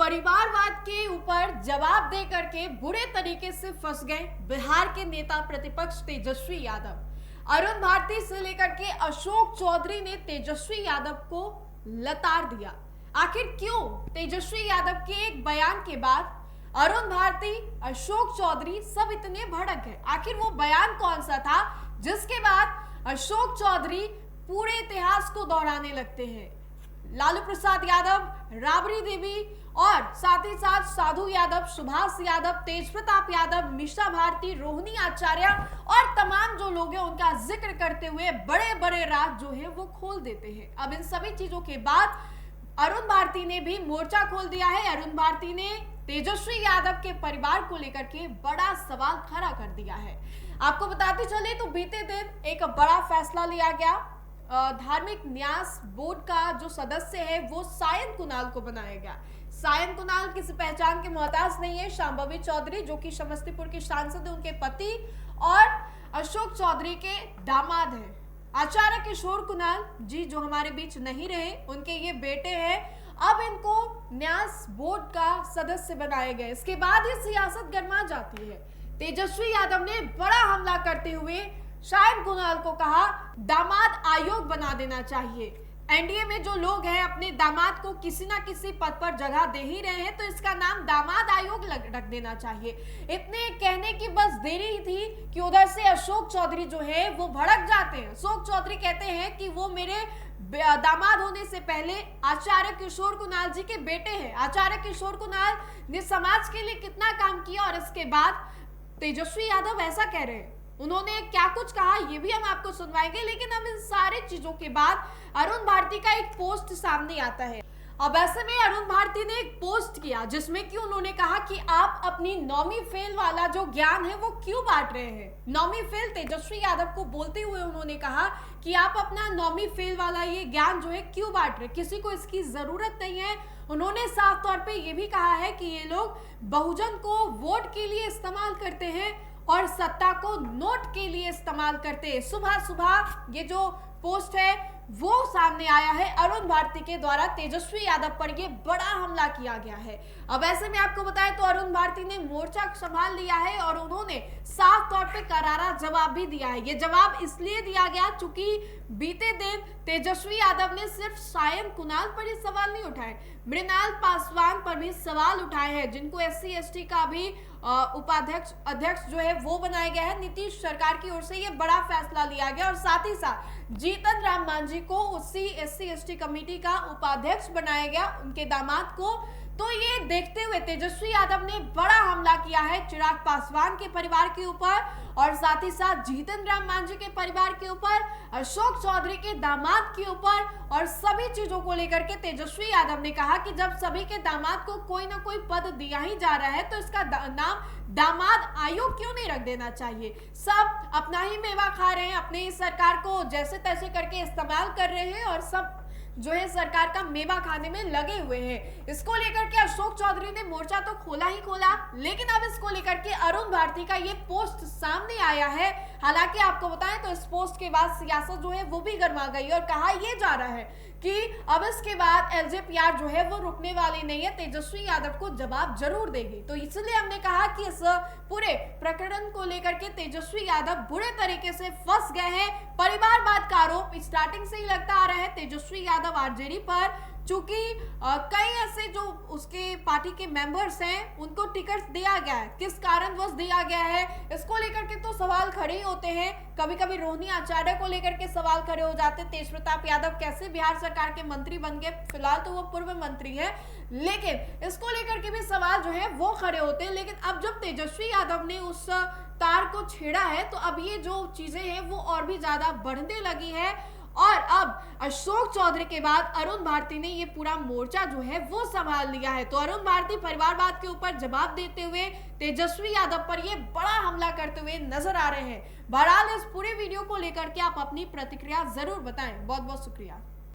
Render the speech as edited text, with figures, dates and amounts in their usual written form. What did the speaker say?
परिवारवाद के ऊपर जवाब दे करके बुरे तरीके से फंस गए बिहार के नेता प्रतिपक्ष तेजस्वी यादव। अरुण भारती से लेकर के अशोक चौधरी ने तेजस्वी यादव को लताड़ दिया। आखिर क्यों? तेजस्वी यादव के एक बयान के बाद अरुण भारती, अशोक चौधरी सब इतने भड़क गए। आखिर वो बयान कौन सा था जिसके बाद अशोक चौधरी पूरे इतिहास को दोहराने लगते हैं? लालू प्रसाद यादव, राबड़ी देवी और साथ ही साथ साधु यादव, सुभाष यादव, तेज प्रताप यादव, मीसा भारती, रोहिणी आचार्य और तमाम जो लोग हैं उनका जिक्र करते हुए बड़े बड़े राज जो है वो खोल देते हैं। अब इन सभी चीजों के बाद अरुण भारती ने भी मोर्चा खोल दिया है। अरुण भारती ने तेजस्वी यादव के परिवार को लेकर के बड़ा सवाल खड़ा कर दिया है। आपको बताते चले तो बीते दिन एक बड़ा फैसला लिया गया। धार्मिक न्यास बोर्ड का जो सदस्य है वो सायन कुणाल को बनाया गया। सायन कुणाल किसी पहचान के मोहताज नहीं है। शांभवी चौधरी जो कि समस्तीपुर के सांसद है, उनके पति और अशोक चौधरी के दामाद हैं। आचार्य किशोर कुणाल जी जो हमारे बीच नहीं रहे, उनके ये बेटे हैं। अब इनको न्यास बोर्ड का सदस्य बनाया गया। इसके बाद ये सियासत गरमा जाती है। तेजस्वी यादव ने बड़ा हमला करते हुए सायन कुणाल को कहा दामाद आयोग बना देना चाहिए। एनडीए में जो लोग हैं अपने दामाद को किसी ना किसी पद पर जगह दे ही रहे हैं, तो इसका नाम दामाद आयोग रख देना चाहिए। इतने कहने की बस देरी थी कि उधर से अशोक चौधरी जो है वो भड़क जाते हैं। अशोक चौधरी कहते हैं कि वो मेरे दामाद होने से पहले आचार्य किशोर कुणाल जी के बेटे हैं। आचार्य किशोर कुणाल ने समाज के लिए कितना काम किया और इसके बाद तेजस्वी यादव ऐसा कह रहे हैं। उन्होंने क्या कुछ कहा ये भी हम आपको सुनवाएंगे, लेकिन अब इन सारे चीजों के बाद अरुण भारती का एक पोस्ट सामने आता है। अब ऐसे में अरुण भारती ने एक पोस्ट किया जिसमें कि उन्होंने कहा कि आप अपनी नौवीं फेल वाला जो ज्ञान है वो क्यों बांट रहे हैं। नौवीं फेल तेजस्वी यादव को बोलते हुए उन्होंने कहा कि आप अपना नौवीं फेल वाला ये ज्ञान जो है क्यों बांट रहे, किसी को इसकी जरूरत नहीं है। उन्होंने साफ तौर पे ये भी कहा है कि ये लोग बहुजन को वोट के लिए इस्तेमाल करते हैं और सत्ता को नोट के लिए इस्तेमाल करते हैं। सुबह सुबह ये जो पोस्ट है वो सामने आया है। अरुण भारती के द्वारा तेजस्वी यादव पर ये बड़ा हमला किया गया है। अब ऐसे में आपको बताएं तो अरुण भारती ने मोर्चा संभाल लिया है और उन्होंने साफ तौर पे करारा जवाब भी दिया है। ये जवाब इसलिए दिया गया चूंकि बीते दिन तेजस्वी यादव ने सिर्फ सायन कुणाल पर ही सवाल नहीं उठाए, मृणाल पासवान पर भी सवाल उठाए हैं, जिनको SC/ST का भी अध्यक्ष जो है वो बनाया गया है। नीतीश सरकार की ओर से ये बड़ा फैसला लिया गया और साथ ही साथ जीतन राम मांझी को उसी SC/ST कमेटी का उपाध्यक्ष बनाया गया, उनके दामाद को। तो ये देखते हुए तेजस्वी यादव ने बड़ा हमला किया है चिराग पासवान के परिवार के ऊपर और साथ ही साथ जीतन राम मांझी के परिवार के ऊपर, अशोक चौधरी के दामाद के ऊपर और सभी चीजों को लेकर के तेजस्वी यादव ने कहा कि जब सभी के दामाद को कोई ना कोई पद दिया ही जा रहा है तो इसका नाम दामाद आयोग क्यों नहीं रख देना चाहिए। सब अपना ही मेवा खा रहे हैं, अपने ही सरकार को जैसे तैसे करके इस्तेमाल कर रहे हैं और सब जो है सरकार का मेवा खाने में लगे हुए हैं। इसको लेकर के अशोक चौधरी ने मोर्चा तो खोला ही खोला, लेकिन अब इसको लेकर के अरुण भारती का ये पोस्ट सामने आया है। हालांकि आपको बताएं तो इस पोस्ट के बाद सियासत जो है वो भी गर्मा गई और कहा यह जा रहा है कि अब इसके बाद LJPR जो है वो रुकने वाली नहीं है, तेजस्वी यादव को जवाब जरूर देगी। तो इसलिए हमने कहा कि इस पूरे प्रकरण को लेकर के तेजस्वी यादव बुरे तरीके से फंस गए हैं। परिवारवाद का आरोप स्टार्टिंग से ही लगता आ रहा है तेजस्वी यादव RJD पर, चूंकि कई ऐसे जो उसके पार्टी के मेंबर्स हैं उनको टिकट दिया गया है, किस कारणवश दिया गया है इसको लेकर के तो सवाल खड़े ही होते हैं। कभी कभी रोहिणी आचार्य को लेकर के सवाल खड़े हो जाते हैं, तेज प्रताप यादव कैसे बिहार सरकार के मंत्री बन गए, फिलहाल तो वो पूर्व मंत्री है, लेकिन इसको लेकर के भी सवाल जो है वो खड़े होते हैं। लेकिन अब जब तेजस्वी यादव ने उस तार को छेड़ा है तो अब ये जो चीजें हैं वो और भी ज्यादा बढ़ने लगी है और अब अशोक चौधरी के बाद अरुण भारती ने ये पूरा मोर्चा जो है वो संभाल लिया है। तो अरुण भारती परिवारवाद के ऊपर जवाब देते हुए तेजस्वी यादव पर ये बड़ा हमला करते हुए नजर आ रहे हैं। बहरहाल इस पूरे वीडियो को लेकर के आप अपनी प्रतिक्रिया जरूर बताएं। बहुत बहुत शुक्रिया।